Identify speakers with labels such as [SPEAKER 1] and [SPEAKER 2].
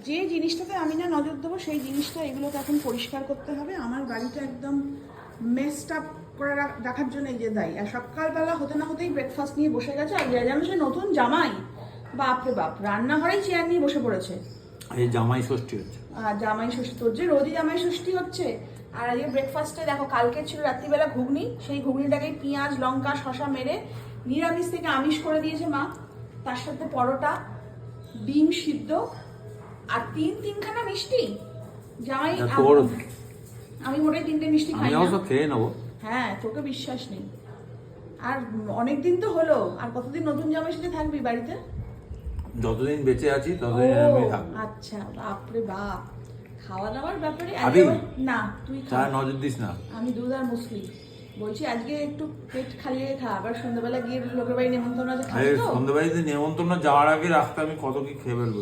[SPEAKER 1] যে জিনিসটাতে আমি না নজর দেবো সেই জিনিসটা এগুলোকে এখন পরিষ্কার করতে হবে। আমার বাড়িটা একদম মেসড আপ করে রাখার জন্য এই যে দায়ী। আর সকালবেলা হতে না হতেই ব্রেকফাস্ট নিয়ে বসে গেছে, আর যেন সে নতুন জামাই। বাপরে বাপ, রান্নাঘরেই চেয়ার নিয়ে বসে পড়েছে।
[SPEAKER 2] এই জামাই ষষ্ঠী হচ্ছে।
[SPEAKER 1] আর জামাই ষষ্ঠী, তোর যে রোজই জামাই ষষ্ঠী হচ্ছে। আর আজকে ব্রেকফাস্টে দেখো, কালকে ছিল রাত্রিবেলা ঘুগনি, সেই ঘুগনিটাকে পেঁয়াজ লঙ্কা শশা মেরে নিরামিষ থেকে আমিষ করে দিয়েছে মা। তার সাথে পরোটা, ডিম সিদ্ধ আর তিনখানা মিষ্টি। জামাই আমি মোটে 3টে মিষ্টি খাই না।
[SPEAKER 2] আমি খেয়ে নেবো।
[SPEAKER 1] হ্যাঁ, তোকে বিশ্বাস নেই। আর অনেকদিন তো হলো, আর কতদিন নতুন জামাই সাথে থাকবি বাড়িতে?
[SPEAKER 2] যতদিন বেঁচে আছি ততদিন আমি থাকবো।
[SPEAKER 1] আচ্ছা, বাপরে বাপ। খাওয়া দাওয়ার ব্যাপারে না তুই খা,
[SPEAKER 2] নজর দিস না।
[SPEAKER 1] আমি দুধ আর মুসলি বলছি, আজকে একটু পেট খালিয়ে খা, আবার সন্ধ্যাবেলা গিয়ে লোকের বাড়ি নেমন্তন্ন আছে, খাবি তো?
[SPEAKER 2] সন্ধ্যাবাড়িতে নেমন্তন্ন যাওয়ার আগে রাস্তা আমি কত কি খেয়ে ফেলবো।